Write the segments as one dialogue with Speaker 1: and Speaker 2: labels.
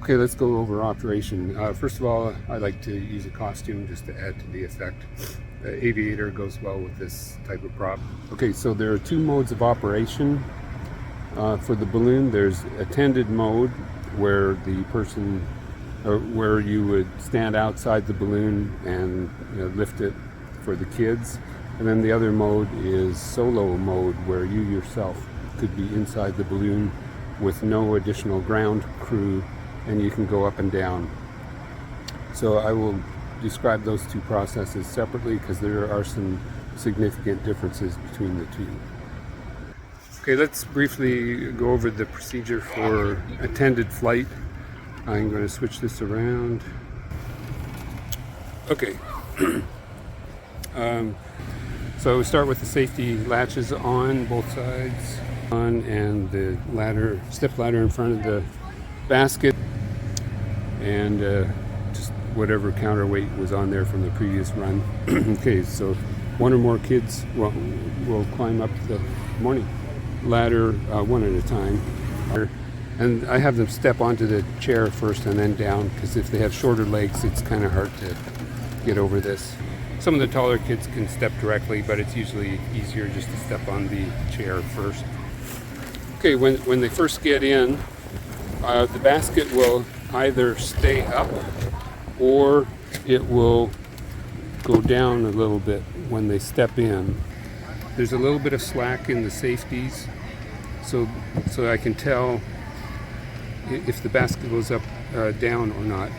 Speaker 1: Okay, let's go over operation. First of all, I like to use a costume just to add to the effect. Aviator goes well with this type of prop. Okay, so there are two modes of operation for the balloon. There's attended mode, where the person, where you would stand outside the balloon and lift it for the kids. And then the other mode is solo mode, where you yourself could be inside the balloon with no additional ground crew, and you can go up and down. So I will describe those two processes separately because there are some significant differences between the two. Okay, let's briefly go over the procedure for attended flight. I'm going to switch this around. Okay. So we start with the safety latches on both sides, and the ladder, step ladder in front of the basket, and just whatever counterweight was on there from the previous run. Okay, so one or more kids will climb up the morning ladder one at a time, and I have them step onto the chair first and then down, because if they have shorter legs it's kind of hard to get over this. Some of the taller kids can step directly, but it's usually easier just to step on the chair first. Okay, when they first get in, the basket will either stay up or it will go down a little bit when they step in. There's a little bit of slack in the safeties, so I can tell if the basket goes up, down or not.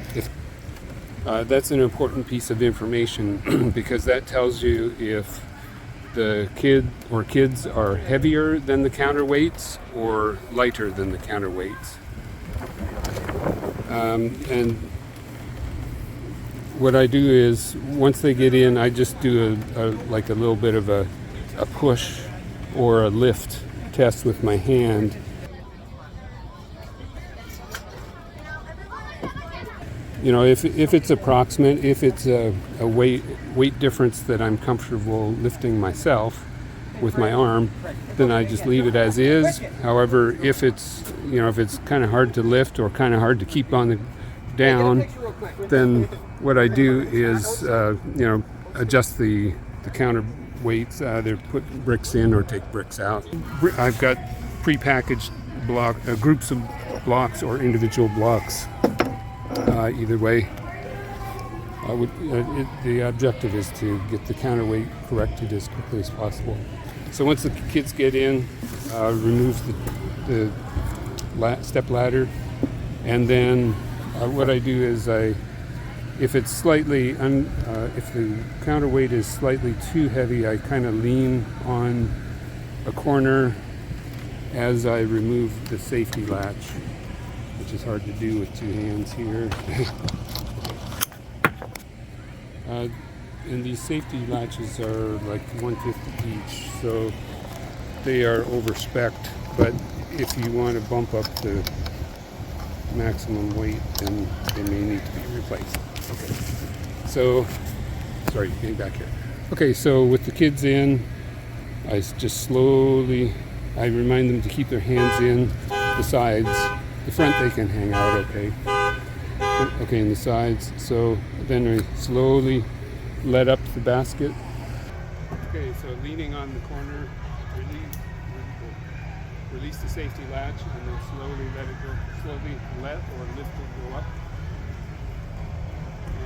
Speaker 1: That's an important piece of information because that tells you if the kid or kids are heavier than the counterweights or lighter than the counterweights. And what I do is, once they get in, I just do like a little bit of a push or a lift test with my hand. If it's approximate, if it's a weight difference that I'm comfortable lifting myself with my arm, then I just leave it as is. However, if it's kind of hard to lift or kind of hard to keep on the down, then what I do is adjust the counterweights, either put bricks in or take bricks out. I've got prepackaged groups of blocks or individual blocks. Either way, the objective is to get the counterweight corrected as quickly as possible. So once the kids get in, remove the step ladder, and then what I do is if it's slightly, if the counterweight is slightly too heavy, I kind of lean on a corner as I remove the safety latch, which is hard to do with two hands here. And these safety latches are like $150 each, so they are over-spec'd, but if you want to bump up the maximum weight, then they may need to be replaced. Okay, so, sorry, getting back here. Okay, so with the kids in, I just slowly, I remind them to keep their hands in the sides. The front they can hang out okay. Okay, in the sides. So then we slowly let up the basket. Okay, so leaning on the corner, release the safety latch, and then slowly let it go. Slowly let or lift it go up.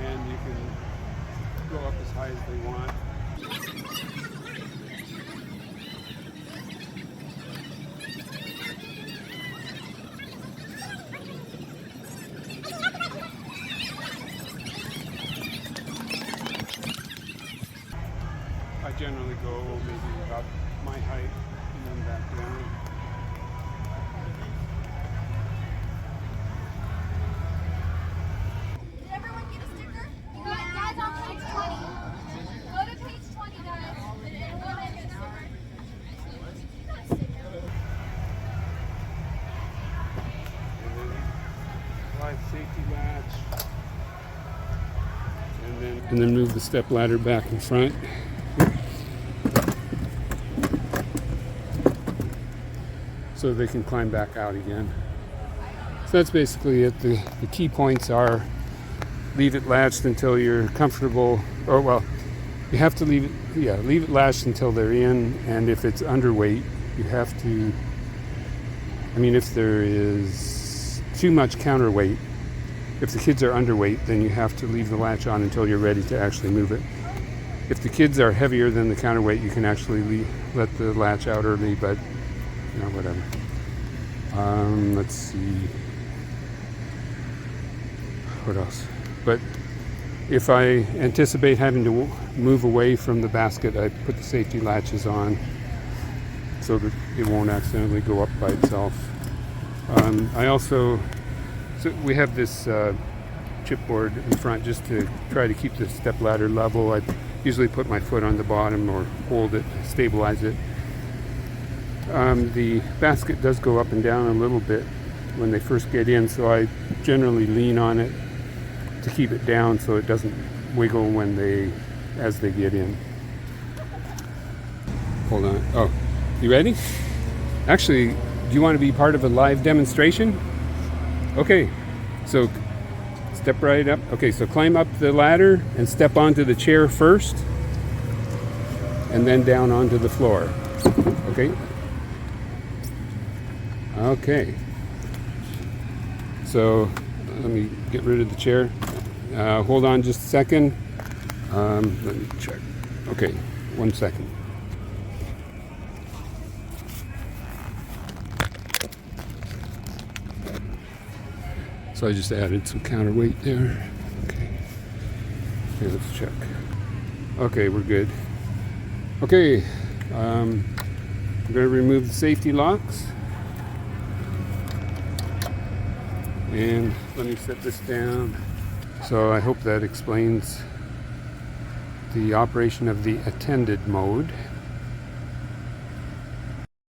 Speaker 1: And you can go up as high as they want. I generally go maybe about my height and then back down.
Speaker 2: Did everyone get a sticker? You got guys on page 20. Go to page 20, guys. And go ahead and get a sticker.
Speaker 1: And then slide safety latch. And then move the step ladder back in front. So they can climb back out again. So that's basically it. The key points are leave it latched until you're comfortable, or well, you have to leave it latched until they're in, and if it's underweight, you have to, if there is too much counterweight, if the kids are underweight, then you have to leave the latch on until you're ready to actually move it. If the kids are heavier than the counterweight, you can actually let the latch out early, but whatever. Let's see. What else? But if I anticipate having to move away from the basket, I put the safety latches on so that it won't accidentally go up by itself. So we have this chipboard in front just to try to keep the step ladder level. I usually put my foot on the bottom or hold it, stabilize it. The basket does go up and down a little bit when they first get in, so I generally lean on it to keep it down so it doesn't wiggle as they get in. Hold on. Oh, you ready? Actually, do you want to be part of a live demonstration? Okay, so step right up. Okay, so climb up the ladder and step onto the chair first, and then down onto the floor. Okay? Okay. So let me get rid of the chair. Hold on just a second. Let me check. Okay, 1 second. So I just added some counterweight there. Okay, let's check. Okay, we're good. Okay, I'm going to remove the safety locks. And let me set this down. So I hope that explains the operation of the attended mode.